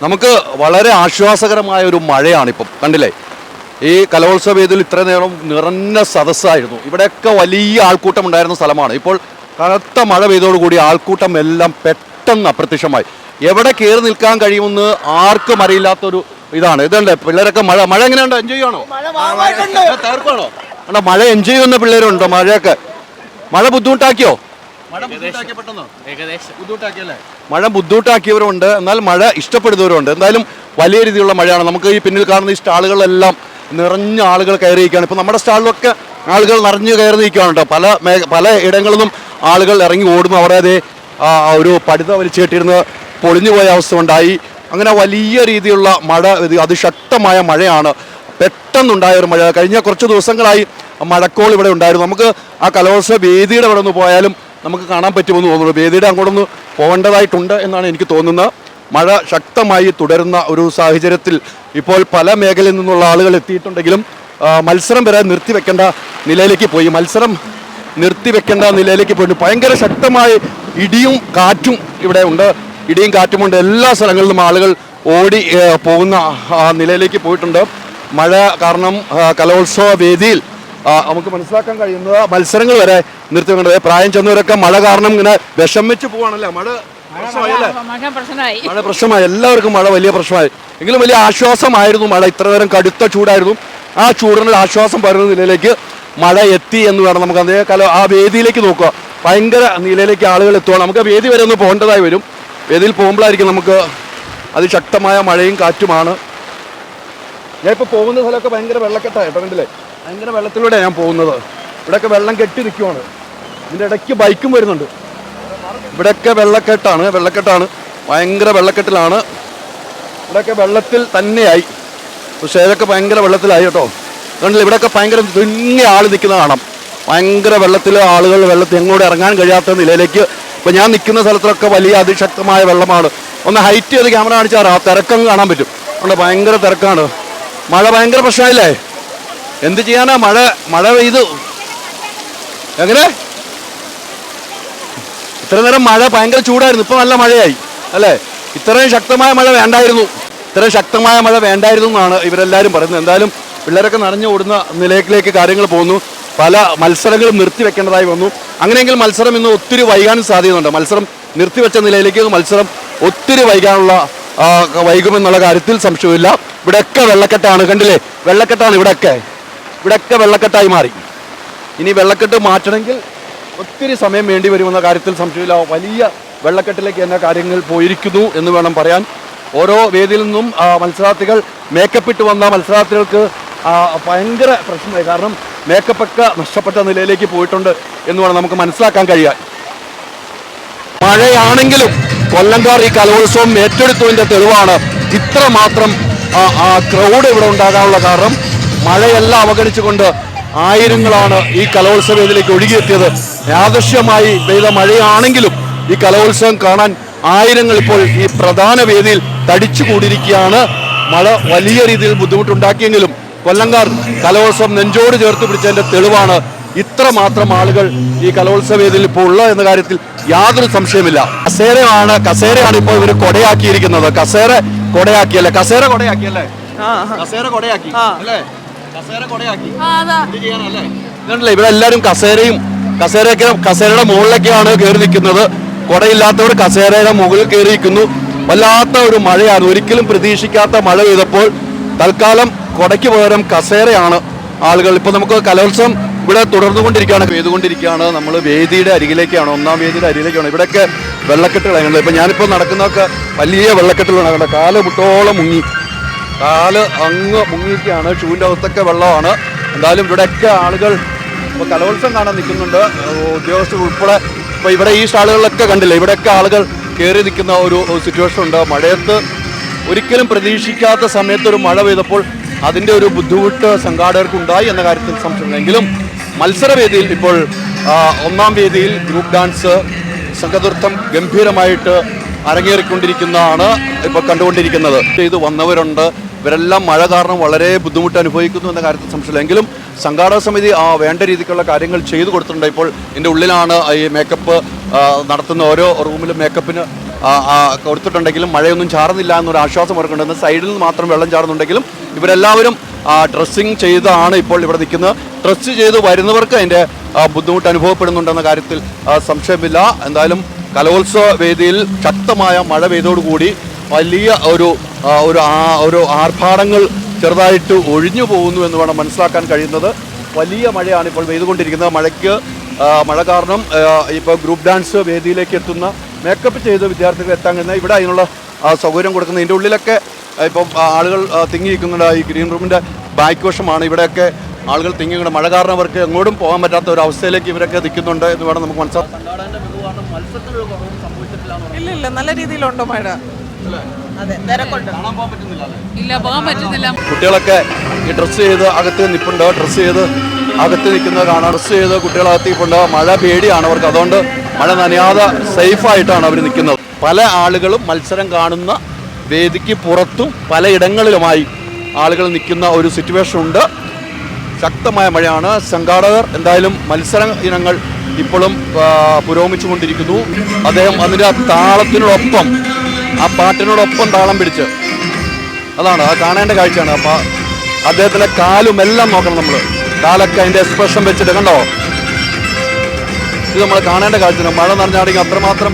നമുക്ക് വളരെ ആശ്വാസകരമായ ഒരു മഴയാണിപ്പം കണ്ടില്ലേ. ഈ കലോത്സവ വേദിയിൽ ഇത്ര നേരം നിറഞ്ഞ സദസ്സായിരുന്നു. ഇവിടെയൊക്കെ വലിയ ആൾക്കൂട്ടം ഉണ്ടായിരുന്ന സ്ഥലമാണ്. ഇപ്പോൾ കനത്ത മഴ പെയ്തോടുകൂടി ആൾക്കൂട്ടം എല്ലാം പെട്ടെന്ന് അപ്രത്യക്ഷമായി. എവിടെ കയറി നിൽക്കാൻ കഴിയുമെന്ന് ആർക്കും അറിയില്ലാത്തൊരു ഇതാണ്. ഇതുണ്ട് പിള്ളേരൊക്കെ മഴ എങ്ങനെയുണ്ട്? എൻജോയ് ആണോ? തകർപ്പാണോ? അല്ല, മഴ എൻജോയ് ചെയ്യുന്ന പിള്ളേരുണ്ടോ? മഴ ബുദ്ധിമുട്ടാക്കിയോ? മഴ ബുദ്ധിമുട്ടാക്കിയവരുണ്ട്, എന്നാൽ മഴ ഇഷ്ടപ്പെടുന്നവരുണ്ട്. എന്തായാലും വലിയ രീതിയിലുള്ള മഴയാണ്. നമുക്ക് ഈ പിന്നിൽ കാണുന്ന ഈ സ്റ്റാളുകളെല്ലാം നിറഞ്ഞ ആളുകൾ കയറിയിരിക്കുകയാണ്. ഇപ്പം നമ്മുടെ സ്റ്റാളിലൊക്കെ ആളുകൾ നിറഞ്ഞു കയറി നിൽക്കുകയാണ് കേട്ടോ. പല ഇടങ്ങളിൽ നിന്നും ആളുകൾ ഇറങ്ങി ഓടുന്നു. അവിടെ അതേ ഒരു പടുത വലിച്ചേട്ടിരുന്ന് പൊളിഞ്ഞുപോയ അവസ്ഥ ഉണ്ടായി. അങ്ങനെ വലിയ രീതിയിലുള്ള മഴ, അതിശക്തമായ മഴയാണ്. പെട്ടെന്നുണ്ടായ ഒരു മഴ. കഴിഞ്ഞ കുറച്ച് ദിവസങ്ങളായി മഴക്കോൾ ഇവിടെ ഉണ്ടായിരുന്നു. നമുക്ക് ആ കലോത്സവ വേദിയുടെ ഇവിടെ ഒന്ന് പോയാലും നമുക്ക് കാണാൻ പറ്റുമെന്ന് തോന്നുന്നു. വേദിയുടെ അങ്ങോട്ടൊന്ന് പോകേണ്ടതായിട്ടുണ്ട് എന്നാണ് എനിക്ക് തോന്നുന്നത്. മഴ ശക്തമായി തുടരുന്ന ഒരു സാഹചര്യത്തിൽ ഇപ്പോൾ പല മേഖലയിൽ നിന്നുള്ള ആളുകൾ എത്തിയിട്ടുണ്ടെങ്കിലും മത്സരം വരെ നിർത്തിവെക്കേണ്ട നിലയിലേക്ക് പോയി. ഭയങ്കര ശക്തമായ ഇടിയും കാറ്റും ഇവിടെ ഉണ്ട്. ഇടിയും കാറ്റുമുണ്ട്. എല്ലാ സ്ഥലങ്ങളിലും ആളുകൾ ഓടി പോകുന്ന നിലയിലേക്ക് പോയിട്ടുണ്ട്. മഴ കാരണം കലോത്സവ വേദിയിൽ നമുക്ക് മനസ്സിലാക്കാൻ കഴിയുന്നത് മത്സരങ്ങൾ വരെ നിർത്തിവെക്കേണ്ടത്. പ്രായം ചെന്നവരൊക്കെ മഴ കാരണം ഇങ്ങനെ വിഷമിച്ച് പോവാണല്ലേ. മഴ പ്രശ്നമായി. എല്ലാവർക്കും മഴ വലിയ പ്രശ്നമായി. എങ്കിലും വലിയ ആശ്വാസമായിരുന്നു മഴ. ഇത്രനേരം കടുത്ത ചൂടായിരുന്നു. ആ ചൂടിന് ആശ്വാസം പകരുന്ന നിലയിലേക്ക് മഴ എത്തി എന്ന് വേണം നമുക്ക്. അതേ ആ വേദിയിലേക്ക് നോക്കുക. ഭയങ്കര നിലയിലേക്ക് ആളുകൾ എത്തുകയാണ്. നമുക്ക് വേദി വരെ ഒന്ന് പോകേണ്ടതായി വരും. വേദിയിൽ പോകുമ്പോഴായിരിക്കും നമുക്ക് അതിശക്തമായ മഴയും കാറ്റുമാണ്. ഞാൻ ഇപ്പോൾ പോകുന്ന സ്ഥലമൊക്കെ ഭയങ്കര വെള്ളക്കെട്ടായിട്ടോ, കണ്ടില്ലേ? ഭയങ്കര വെള്ളത്തിലൂടെയാണ് ഞാൻ പോകുന്നത്. ഇവിടെയൊക്കെ വെള്ളം കെട്ടി നിൽക്കുവാണ്. ഇതിൻ്റെ ഇടയ്ക്ക് ബൈക്കും വരുന്നുണ്ട്. ഇവിടെയൊക്കെ വെള്ളക്കെട്ടാണ്. ഭയങ്കര വെള്ളക്കെട്ടിലാണ്. ഇവിടെയൊക്കെ വെള്ളത്തിൽ തന്നെയായി. പക്ഷേ ഇതൊക്കെ ഭയങ്കര വെള്ളത്തിലായി കേട്ടോ. കണ്ടില്ല, ഇവിടെയൊക്കെ ഭയങ്കര തിങ്ങിയ ആൾ നിൽക്കുന്ന കാണാം. ഭയങ്കര വെള്ളത്തിൽ ആളുകൾ വെള്ളത്തിൽ എങ്ങോട്ട് ഇറങ്ങാൻ കഴിയാത്ത നിലയിലേക്ക്. ഇപ്പോൾ ഞാൻ നിൽക്കുന്ന സ്ഥലത്തൊക്കെ വലിയ അതിശക്തമായ വെള്ളമാണ്. ഒന്ന് ഹൈറ്റ് ചെയ്ത് ക്യാമറ കാണിച്ചാൽ ആ തിരക്കം കാണാൻ പറ്റും. അതുകൊണ്ട് ഭയങ്കര തിരക്കാണ്. മഴ ഭയങ്കര പ്രശ്നമായില്ലേ? എന്ത് ചെയ്യാനാ? മഴ പെയ്തു. എങ്ങനെ ഇത്ര നേരം മഴ ഭയങ്കര ചൂടായിരുന്നു. ഇപ്പം നല്ല മഴയായി അല്ലേ? ഇത്രയും ശക്തമായ മഴ വേണ്ടായിരുന്നു എന്നാണ് ഇവരെല്ലാവരും പറയുന്നത്. എന്തായാലും പിള്ളേരൊക്കെ നനഞ്ഞു ഓടുന്ന നിലയിലേക്ക് കാര്യങ്ങൾ പോകുന്നു. പല മത്സരങ്ങളും നിർത്തിവെക്കേണ്ടതായി വന്നു. അങ്ങനെയെങ്കിൽ മത്സരം ഇന്ന് ഒത്തിരി വൈകാനും സാധ്യതയുണ്ട്. മത്സരം നിർത്തിവെച്ച നിലയിലേക്ക് മത്സരം ഒത്തിരി വൈകുമെന്നുള്ള കാര്യത്തിൽ സംശയമില്ല. ഇവിടെയൊക്കെ വെള്ളക്കെട്ടാണ്. കണ്ടില്ലേ? വെള്ളക്കെട്ടാണ്. ഇവിടെയൊക്കെ വെള്ളക്കെട്ടായി മാറി. ഇനി വെള്ളക്കെട്ട് മാറ്റണമെങ്കിൽ ഒത്തിരി സമയം വേണ്ടി വരുമെന്ന കാര്യത്തിൽ സംശയമില്ല. വലിയ വെള്ളക്കെട്ടിലേക്ക് തന്നെ കാര്യങ്ങൾ പോയിരിക്കുന്നു എന്ന് വേണം പറയാൻ. ഓരോ വേദിയിൽ നിന്നും മത്സരാർത്ഥികൾ മേക്കപ്പിട്ട് വന്ന മത്സരാർത്ഥികൾക്ക് ഭയങ്കര പ്രശ്നമായി. കാരണം മേക്കപ്പൊക്കെ നഷ്ടപ്പെട്ട നിലയിലേക്ക് പോയിട്ടുണ്ട് എന്ന് വേണം നമുക്ക് മനസ്സിലാക്കാൻ കഴിയാൻ. മഴയാണെങ്കിലും കൊല്ലംകാർ ഈ കലോത്സവം ഏറ്റെടുത്തതിൻ്റെ തെളിവാണ്. ഇത്രമാത്രം ക്രൗഡ് ഇവിടെ ഉണ്ടാകാനുള്ള കാരണം മഴയെല്ലാം അവഗണിച്ചുകൊണ്ട് ആയിരങ്ങളാണ് ഈ കലോത്സവ വേദിയിലേക്ക് ഒഴുകിയെത്തിയത്. യാദൃശ്യമായി പെയ്ത മഴയാണെങ്കിലും ഈ കലോത്സവം കാണാൻ ആയിരങ്ങൾ ഇപ്പോൾ ഈ പ്രധാന വേദിയിൽ തടിച്ചുകൂടിയിരിക്കുകയാണ്. മഴ വലിയ രീതിയിൽ ബുദ്ധിമുട്ടുണ്ടാക്കിയെങ്കിലും കൊല്ലംകാർ കലോത്സവം നെഞ്ചോട് ചേർത്ത് പിടിച്ചതിന്റെ തെളിവാണ് ഇത്രമാത്രം ആളുകൾ ഈ കലോത്സവ വേദിയിൽ ഇപ്പോൾ ഉള്ളത് എന്ന കാര്യത്തിൽ യാതൊരു സംശയമില്ല. കസേരയാണ് ഇപ്പോൾ ഇവർ കൊടയാക്കിയിരിക്കുന്നത്. കസേര കൊടയാക്കിയല്ലേ? ഇവിടെ എല്ലാവരും കസേരയുടെ മുകളിലേക്കാണ് കയറി നിൽക്കുന്നത്. കൊടയില്ലാത്തവർ കസേരയുടെ മുകളിൽ കയറിയിരിക്കുന്നു. വല്ലാത്ത ഒരു മഴയാണ്. ഒരിക്കലും പ്രതീക്ഷിക്കാത്ത മഴ പെയ്തപ്പോൾ തൽക്കാലം കൊടയ്ക്ക് പകരം കസേരയാണ് ആളുകൾ. ഇപ്പോൾ നമുക്ക് കലോത്സവം ഇവിടെ പെയ്തുകൊണ്ടിരിക്കുകയാണ്. നമ്മൾ വേദിയുടെ അരികിലേക്കാണ്, ഒന്നാം വേദിയുടെ അരികിലേക്കാണ്. ഇവിടെയൊക്കെ വെള്ളക്കെട്ടുകളാണ്. ഇപ്പം ഞാനിപ്പോൾ നടക്കുന്നതൊക്കെ വലിയ വെള്ളക്കെട്ടുകളാണ്. കാല് മുട്ടോളം കാല് അങ്ങ് മുങ്ങിയിരിക്കുകയാണ്. ഷൂവിൻ്റെ അകത്തൊക്കെ വെള്ളമാണ്. എന്തായാലും ഇവിടെയൊക്കെ ആളുകൾ ഇപ്പോൾ കലോത്സവം കാണാൻ നിൽക്കുന്നുണ്ട്. ഉദ്യോഗസ്ഥർ ഉൾപ്പെടെ ഇപ്പോൾ ഇവിടെ ഈ സ്റ്റാളുകളിലൊക്കെ കണ്ടില്ല, ഇവിടെയൊക്കെ ആളുകൾ കയറി നിൽക്കുന്ന ഒരു സിറ്റുവേഷൻ ഉണ്ട്. മഴയത്ത് ഒരിക്കലും പ്രതീക്ഷിക്കാത്ത സമയത്ത് ഒരു മഴ പെയ്തപ്പോൾ അതിൻ്റെ ഒരു ബുദ്ധിമുട്ട് സംഘാടകർക്കുണ്ടായി എന്ന കാര്യത്തിൽ സംശയമില്ലെങ്കിലും മത്സരവേദിയിൽ ഇപ്പോൾ ഒന്നാം വേദിയിൽ ഗ്രൂപ്പ് ഡാൻസ് സംഘനൃത്തം ഗംഭീരമായിട്ട് അരങ്ങേറിക്കൊണ്ടിരിക്കുന്നതാണ് ഇപ്പോൾ കണ്ടുകൊണ്ടിരിക്കുന്നത്. ഇത് വന്നവരുണ്ട്. ഇവരെല്ലാം മഴ കാരണം വളരെ ബുദ്ധിമുട്ട് അനുഭവിക്കുന്നു എന്ന കാര്യത്തിൽ സംശയമില്ല. എങ്കിലും സംഘാടക സമിതി വേണ്ട രീതിക്കുള്ള കാര്യങ്ങൾ ചെയ്തു കൊടുത്തിട്ടുണ്ട്. ഇപ്പോൾ ഇതിൻ്റെ ഉള്ളിലാണ് ഈ മേക്കപ്പ് നടത്തുന്ന ഓരോ റൂമിലും മേക്കപ്പിന് കൊടുത്തിട്ടുണ്ടെങ്കിലും മഴയൊന്നും ചാറുന്നില്ല എന്നൊരു ആശ്വാസം അവർക്കുണ്ടെന്ന്. സൈഡിൽ നിന്ന് മാത്രം വെള്ളം ചാറുന്നുണ്ടെങ്കിലും ഇവരെല്ലാവരും ഡ്രസ്സിങ് ചെയ്താണ് ഇപ്പോൾ ഇവിടെ നിൽക്കുന്നത്. ഡ്രസ്സ് ചെയ്ത് വരുന്നവർക്ക് അതിൻ്റെ ബുദ്ധിമുട്ട് അനുഭവപ്പെടുന്നുണ്ടെന്ന കാര്യത്തിൽ സംശയമില്ല. എന്തായാലും കലോത്സവ വേദിയിൽ ശക്തമായ മഴ പെയ്തോടുകൂടി വലിയ ഒരു ആർഭാടങ്ങൾ ചെറുതായിട്ട് ഒഴിഞ്ഞു പോകുന്നു എന്ന് വേണം മനസ്സിലാക്കാൻ കഴിയുന്നത്. വലിയ മഴയാണ് ഇപ്പോൾ പെയ്തുകൊണ്ടിരിക്കുന്നത്. മഴ കാരണം ഇപ്പോൾ ഗ്രൂപ്പ് ഡാൻസ് വേദിയിലേക്ക് എത്തുന്ന മേക്കപ്പ് ചെയ്ത് വിദ്യാർത്ഥികൾ എത്താൻ കഴിയുന്ന ഇവിടെ അതിനുള്ള സൗകര്യം കൊടുക്കുന്നത്. ഇതിൻ്റെ ഉള്ളിലൊക്കെ ഇപ്പം ആളുകൾ തിങ്ങിയിരിക്കുന്നുണ്ട്. ഈ ഗ്രീൻ റൂമിൻ്റെ ബാക്ക് വശമാണ്. ഇവിടെയൊക്കെ ആളുകൾ തിങ്ങിയുണ്ട്. മഴ കാരണം അവർക്ക് എങ്ങോട്ടും പോകാൻ പറ്റാത്ത ഒരു അവസ്ഥയിലേക്ക് ഇവരൊക്കെ നിൽക്കുന്നുണ്ട് എന്ന് വേണം നമുക്ക് മനസ്സിലാക്കാം. ഇല്ല നല്ല രീതിയിലുണ്ടോ മഴ? ഇല്ല, പോകാൻ പറ്റുന്നില്ല. കുട്ടികളൊക്കെ ഈ ഡ്രസ്സ് ചെയ്ത് അകത്ത് നിൽപ്പുണ്ട്. ഡ്രസ്സ് ചെയ്ത് അകത്ത് നിൽക്കുന്നത് കാണാം. ഡ്രസ്സ് ചെയ്ത് കുട്ടികളകത്തിപ്പുണ്ട്. മഴ പേടിയാണ് അവർക്ക്. അതുകൊണ്ട് മഴ നനയാതെ സേഫായിട്ടാണ് അവർ നിൽക്കുന്നത്. പല ആളുകളും മത്സരം കാണുന്ന വേദിക്ക് പുറത്തും പലയിടങ്ങളിലുമായി ആളുകൾ നിൽക്കുന്ന ഒരു സിറ്റുവേഷൻ ഉണ്ട്. ശക്തമായ മഴയാണ്. സംഘാടകർ എന്തായാലും മത്സര ഇനങ്ങൾ ഇപ്പോഴും പുരോഗമിച്ചുകൊണ്ടിരിക്കുന്നു. അദ്ദേഹം അതിൻ്റെ താളത്തിനോടൊപ്പം ആ പാട്ടിനോടൊപ്പം താളം പിടിച്ച് അതാണ് ആ കാണേണ്ട കാഴ്ചയാണ്. അപ്പോൾ അദ്ദേഹത്തിൻ്റെ കാലുമെല്ലാം നോക്കണം നമ്മൾ. കാലൊക്കെ അതിൻ്റെ എക്സ്പ്രഷൻ വെച്ചിട്ട് കണ്ടോ, ഇത് നമ്മൾ കാണേണ്ട കാഴ്ചയാണ്. മഴ നനഞ്ഞാണെങ്കിൽ അത്രമാത്രം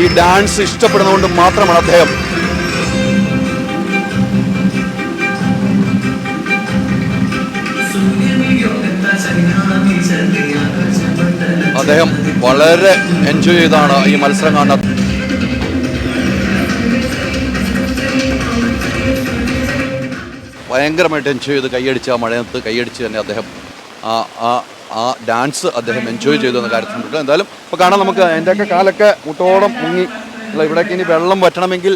ഈ ഡാൻസ് ഇഷ്ടപ്പെടുന്നതുകൊണ്ട് മാത്രമാണ് അദ്ദേഹം വളരെ എൻജോയ് ചെയ്താണ് ഈ മത്സരം കാണുന്നത്. ഭയങ്കരമായിട്ട് എൻജോയ് ചെയ്ത് കൈയടിച്ച് ആ മഴയത്ത് കൈയടിച്ച് തന്നെ അദ്ദേഹം ആ ഡാൻസ് അദ്ദേഹം എൻജോയ് ചെയ്തു എന്ന കാര്യത്തിലുണ്ട്. എന്തായാലും ഇപ്പോൾ കാണാം നമുക്ക്. എൻ്റെയൊക്കെ കാലൊക്കെ മുട്ടോളം മുങ്ങി. ഇവിടേക്ക് ഇനി വെള്ളം വറ്റണമെങ്കിൽ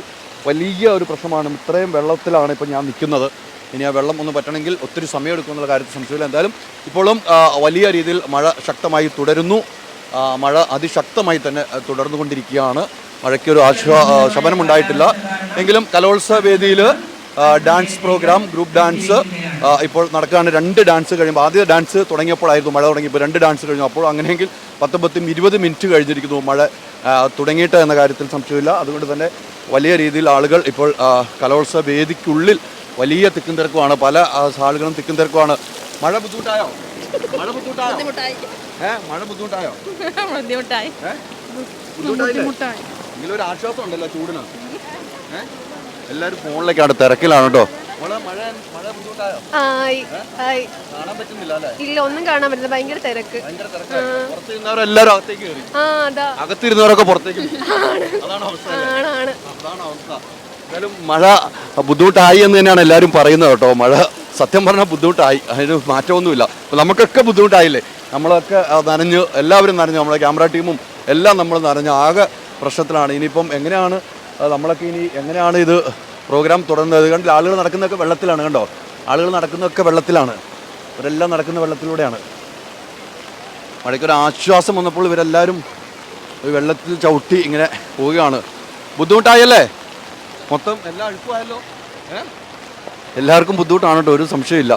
വലിയ ഒരു പ്രശ്നമാണ്. ഇത്രയും വെള്ളത്തിലാണ് ഇപ്പോൾ ഞാൻ നിൽക്കുന്നത്. ഇനി ആ വെള്ളം ഒന്ന് പറ്റണമെങ്കിൽ ഒത്തിരി സമയം എടുക്കുമെന്നുള്ള കാര്യത്തിൽ സംശയമില്ല. എന്തായാലും ഇപ്പോഴും വലിയ രീതിയിൽ മഴ ശക്തമായി തുടരുന്നു. മഴ അതിശക്തമായി തന്നെ തുടർന്നുകൊണ്ടിരിക്കുകയാണ്. മഴയ്ക്കൊരു ശമനമുണ്ടായിട്ടില്ല. എങ്കിലും കലോത്സവ വേദിയിൽ ഡാൻസ് പ്രോഗ്രാം, ഗ്രൂപ്പ് ഡാൻസ് ഇപ്പോൾ നടക്കുകയാണ്. 2 ഡാൻസ് കഴിയുമ്പോൾ, ആദ്യ ഡാൻസ് തുടങ്ങിയപ്പോഴായിരുന്നു മഴ തുടങ്ങിയപ്പോൾ 2 ഡാൻസ് കഴിഞ്ഞു. അപ്പോൾ അങ്ങനെയെങ്കിൽ 19-20 മിനിറ്റ് കഴിഞ്ഞിരിക്കുന്നു മഴ തുടങ്ങിയിട്ട് എന്ന കാര്യത്തിൽ സംശയമില്ല. അതുകൊണ്ട് തന്നെ വലിയ രീതിയിൽ ആളുകൾ ഇപ്പോൾ കലോത്സവ വേദിക്കുള്ളിൽ വലിയ തിക്കും തിരക്കുമാണ്. പല ആളുകളും തിക്കും തിരക്കുമാണ്. മഴ ബുദ്ധിമുട്ടായോ? എങ്കിലും ഒരു ആശ്വാസം ഉണ്ടല്ലോ ചൂടിന്. എല്ലാവരും ഫോണിലേക്കാണ്, തിരക്കിലാണ് കേട്ടോ. ഇല്ല, ഒന്നും കാണാൻ പറ്റില്ല. ഭയങ്കര തിരക്ക്. എല്ലാവരും അകത്തേക്ക് കയറി. അകത്തിരുന്നവരൊക്കെ പുറത്തേക്ക്. അതാണ് അവസ്ഥ. എന്തായാലും മഴ ബുദ്ധിമുട്ടായി എന്ന് തന്നെയാണ് എല്ലാവരും പറയുന്നത് കേട്ടോ. മഴ സത്യം പറഞ്ഞാൽ ബുദ്ധിമുട്ടായി, അതിന് മാറ്റമൊന്നുമില്ല. നമുക്കൊക്കെ ബുദ്ധിമുട്ടായില്ലേ? നമ്മളൊക്കെ നനഞ്ഞ്, എല്ലാവരും നനഞ്ഞു. നമ്മളെ ക്യാമറ ടീമും എല്ലാം നമ്മൾ നനഞ്ഞ് ആകെ പ്രശ്നത്തിലാണ്. ഇനിയിപ്പം എങ്ങനെയാണ് നമ്മളൊക്കെ ഇനി എങ്ങനെയാണ് ഇത് പ്രോഗ്രാം തുടർന്നത്? കണ്ടില്ല, ആളുകൾ നടക്കുന്നതൊക്കെ വെള്ളത്തിലാണ്. കണ്ടോ, ആളുകൾ നടക്കുന്നതൊക്കെ വെള്ളത്തിലാണ്. ഇവരെല്ലാം നടക്കുന്ന വെള്ളത്തിലൂടെയാണ്. മഴയ്ക്കൊരു ആശ്വാസം വന്നപ്പോൾ ഇവരെല്ലാവരും വെള്ളത്തിൽ ചവിട്ടി ഇങ്ങനെ പോവുകയാണ്. ബുദ്ധിമുട്ടായല്ലേ? മൊത്തം എല്ലാം അഴുക്കുമായല്ലോ. എല്ലാവർക്കും ബുദ്ധിമുട്ടാണ് കേട്ടോ, ഒരു സംശയമില്ല.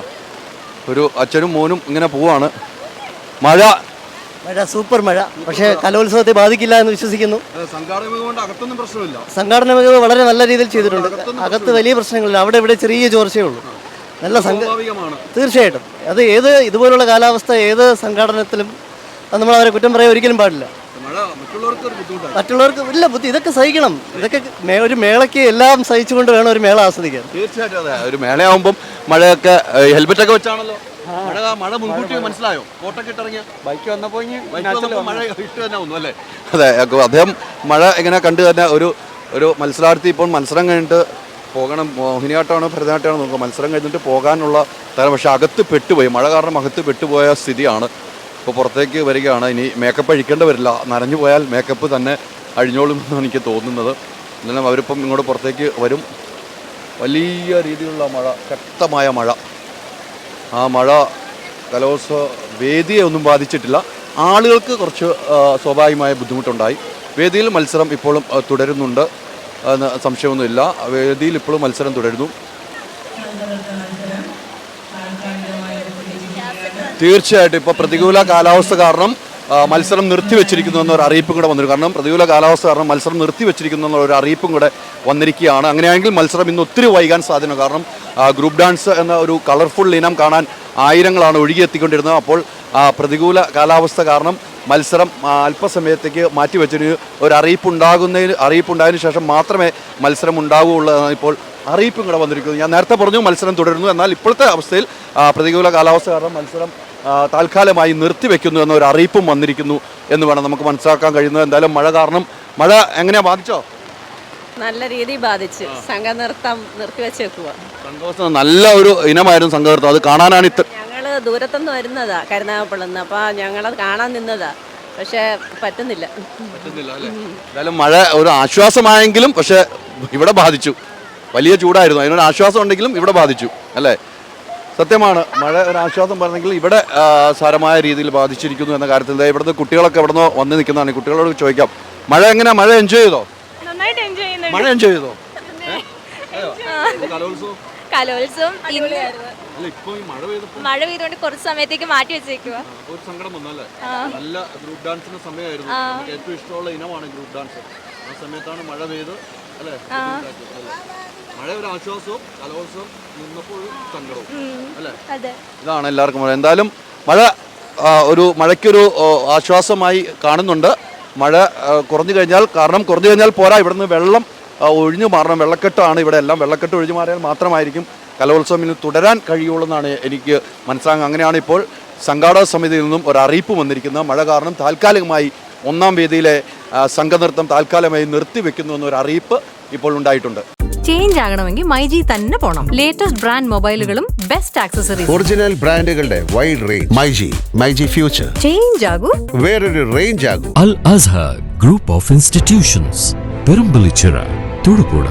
ഒരു അച്ഛനും മോനും ഇങ്ങനെ പോവാണ്. മഴ സൂപ്പർ മഴ. പക്ഷേ കലോത്സവത്തെ ബാധിക്കില്ല എന്ന് വിശ്വസിക്കുന്നു. സംഘാടന മികവ് വളരെ നല്ല രീതിയിൽ ചെയ്തിട്ടുണ്ട്. അകത്ത് വലിയ പ്രശ്നങ്ങളില്ല. അവിടെ ഇവിടെ ചെറിയ ചോർച്ചയേ ഉള്ളൂ. നല്ല തീർച്ചയായിട്ടും അത് ഇതുപോലുള്ള കാലാവസ്ഥ ഏത് സംഘാടനത്തിലും നമ്മൾ അവരെ കുറ്റം പറയാൻ ഒരിക്കലും പാടില്ല. മറ്റുള്ളവർക്ക് ഇല്ല ബുദ്ധി, ഇതൊക്കെ സഹിക്കണം. ഇതൊക്കെ ഒരു മേളയ്ക്ക് എല്ലാം സഹിച്ചുകൊണ്ട് വേണം ഒരു മേള ആസ്വദിക്കാൻ. തീർച്ചയായിട്ടും അതെ. ഒരു മേളയാവുമ്പം മഴയൊക്കെ ഹെൽമെറ്റ് ഒക്കെ വെച്ചാണല്ലോ. മഴ മുൻകൂട്ടി മനസ്സിലായോ? കോട്ടൊക്കെ ഇട്ടിറങ്ങിയ ബൈക്ക് വന്നപ്പോൾ മഴ ഇട്ട് തന്നെ ഒന്നും അല്ലേ? അതെ, അദ്ദേഹം മഴ ഇങ്ങനെ കണ്ടു തന്നെ ഒരു മത്സരാർത്ഥി ഇപ്പോൾ മത്സരം കഴിഞ്ഞിട്ട് പോകണം. മോഹിനിയാട്ടമാണോ ഭരതനാട്യമാണോ നോക്കുക. മത്സരം കഴിഞ്ഞിട്ട് പോകാനുള്ള തരം. പക്ഷേ അകത്ത് പെട്ടുപോയി. മഴ കാരണം അകത്ത് പെട്ടുപോയ സ്ഥിതിയാണ്. ഇപ്പോൾ പുറത്തേക്ക് വരികയാണ്. ഇനി മേക്കപ്പ് അഴിക്കേണ്ടി വരില്ല. നനഞ്ഞു പോയാൽ മേക്കപ്പ് തന്നെ അഴിഞ്ഞോളും എന്നാണ് എനിക്ക് തോന്നുന്നത്. എന്നാലും അവരിപ്പം ഇങ്ങോട്ട് പുറത്തേക്ക് വരും. വലിയ രീതിയിലുള്ള മഴ, ശക്തമായ മഴ. ആ മഴ കലോത്സവ വേദിയെ ഒന്നും ബാധിച്ചിട്ടില്ല. ആളുകൾക്ക് കുറച്ച് സ്വാഭാവികമായ ബുദ്ധിമുട്ടുണ്ടായി. വേദിയിൽ മത്സരം ഇപ്പോഴും തുടരുന്നുണ്ട് എന്ന് സംശയമൊന്നുമില്ല. വേദിയിൽ ഇപ്പോഴും മത്സരം തുടരുന്നു. തീർച്ചയായിട്ടും ഇപ്പോൾ പ്രതികൂല കാലാവസ്ഥ കാരണം മത്സരം നിർത്തിവെച്ചിരിക്കുന്നു എന്നൊരു അറിയിപ്പും കൂടെ വന്നിരുന്നു. കാരണം പ്രതികൂല കാലാവസ്ഥ കാരണം മത്സരം നിർത്തിവെച്ചിരിക്കുന്നു എന്നൊരു അറിയിപ്പും കൂടെ വന്നിരിക്കുകയാണ്. അങ്ങനെയാണെങ്കിൽ മത്സരം ഇന്ന് ഒത്തിരി വൈകാൻ സാധ്യത. കാരണം ഗ്രൂപ്പ് ഡാൻസ് എന്ന ഒരു കളർഫുൾ ഇനം കാണാൻ ആയിരങ്ങളാണ് ഒഴുകിയെത്തിക്കൊണ്ടിരുന്നത്. അപ്പോൾ പ്രതികൂല കാലാവസ്ഥ കാരണം മത്സരം അല്പസമയത്തേക്ക് മാറ്റിവെച്ചൊരു ഒരു അറിയിപ്പുണ്ടായതിനു ശേഷം മാത്രമേ മത്സരം ഉണ്ടാവുകയുള്ളൂ. ഇപ്പോൾ അറിയിപ്പും കൂടെ വന്നിരിക്കുന്നു. ഞാൻ നേരത്തെ പറഞ്ഞു മത്സരം തുടരുന്നു. എന്നാൽ ഇപ്പോഴത്തെ അവസ്ഥയിൽ പ്രതികൂല കാലാവസ്ഥ കാരണം മത്സരം താൽക്കാലമായി നിർത്തിവെക്കുന്നു എന്നൊരു അറിയിപ്പും വന്നിരിക്കുന്നു എന്ന് വേണം നമുക്ക് മനസ്സിലാക്കാൻ കഴിയുന്നത്. എന്തായാലും മഴ കാരണം മഴ എങ്ങനെയാണ് ബാധിച്ചോ? നല്ല രീതിയിൽ ബാധിച്ചു. സംഘനൃത്തം നിർത്തിവെച്ചേക്കുക. സംഘനൃത്തം നല്ല ഒരു ഇനമായിരുന്നു സംഘനൃത്തം. അത് കാണാനാണ് ഞങ്ങള് ദൂരത്തുനിന്ന് വരുന്നതാ, കരുനാഗപ്പള്ളിന്ന്. അപ്പൊ ഞങ്ങളത് കാണാൻ നിന്നതാ, പക്ഷെ പറ്റുന്നില്ല. എന്തായാലും മഴ ഒരു ആശ്വാസമായെങ്കിലും പക്ഷെ ഇവിടെ ബാധിച്ചു. വലിയ ചൂടായിരുന്നു, അതിനൊരു ആശ്വാസം ഉണ്ടെങ്കിലും ഇവിടെ ബാധിച്ചു അല്ലേ? സത്യമാണ്, മഴ ഒരു ആശ്വാസം പറഞ്ഞെങ്കിൽ ഇവിടെ സാരമായ രീതിയിൽ ബാധിച്ചിരിക്കുന്നു എന്ന കാര്യത്തിൽ ഇവിടുത്തെ കുട്ടികളൊക്കെ ഇവിടുന്ന് വന്ന് നിൽക്കുന്നതാണ്. കുട്ടികളോട് ചോദിക്കാം, മഴ എങ്ങനെയാ? മഴ എൻജോയ് ചെയ്തോ? നന്നായിട്ട് എൻജോയ് ചെയ്യുന്നുണ്ട്. മഴ എൻജോയ് ചെയ്തോ? കലോത്സവം മഴ പെയ്തുകൊണ്ട് കുറച്ച് സമയത്തേക്ക് മാറ്റി വെച്ചേക്കുക. ഒരു സങ്കടം വന്നല്ലേ? നല്ല ഗ്രൂപ്പ് ഡാൻസിന്റെ സമയമായിരുന്നു. ഏറ്റവും ഇഷ്ടമുള്ള ഇനമാണ് ഗ്രൂപ്പ് ഡാൻസ്. ആ സമയത്താണ് മഴ പെയ്ത് അല്ലേ? മഴ ഒരു ആശ്വാസവും കലോത്സവം നിന്നപ്പോൾ സങ്കടവും അല്ലേ? ഇതാണ് എല്ലാവർക്കും. എന്തായാലും മഴ മഴയ്ക്കൊരു ആശ്വാസമായി കാണുന്നുണ്ട്. മഴ കുറഞ്ഞു കഴിഞ്ഞാൽ പോരാ, ഇവിടുന്ന് വെള്ളം ഒഴിഞ്ഞു മാറണം. വെള്ളക്കെട്ടാണ് ഇവിടെ എല്ലാം. വെള്ളക്കെട്ട് ഒഴിഞ്ഞു മാറിയാൽ മാത്രമായിരിക്കും കലോത്സവം ഇനി തുടരാൻ കഴിയുള്ളൂ എന്നാണ് എനിക്ക് മനസ്സിലാകുന്നത്. അങ്ങനെയാണ് ഇപ്പോൾ സംഘാടക സമിതിയിൽ നിന്നും ഒരു അറിയിപ്പ് വന്നിരിക്കുന്നത്. മഴ കാരണം താൽക്കാലികമായി ഒന്നാം വേദിയിലെ സംഘനൃത്തം താൽക്കാലികമായി നിർത്തിവെക്കുന്നു എന്നൊരു അറിയിപ്പ് ഇപ്പോൾ ഉണ്ടായിട്ടുണ്ട്. ചേഞ്ച് ആകണമെങ്കിൽ മൈജി തന്നെ പോണം. ലേറ്റസ്റ്റ് ബ്രാൻഡ് മൊബൈലുകളും ബെസ്റ്റ് ആക്സസറീസ്, ഒറിജിനൽ ബ്രാൻഡുകളുടെ wide range. MyG future. Change ആകൂ, വേറൊരു റേഞ്ച് ആകൂ. Al Azhar group of institutions, Perumbalichira, Thodupuzha.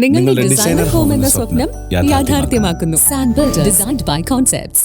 നിങ്ങളുടെ ഡിസൈനർ ഹോം എന്ന സ്വപ്നം യാഥാർത്ഥ്യമാക്കുന്നു. Sanbuild, designed by concepts.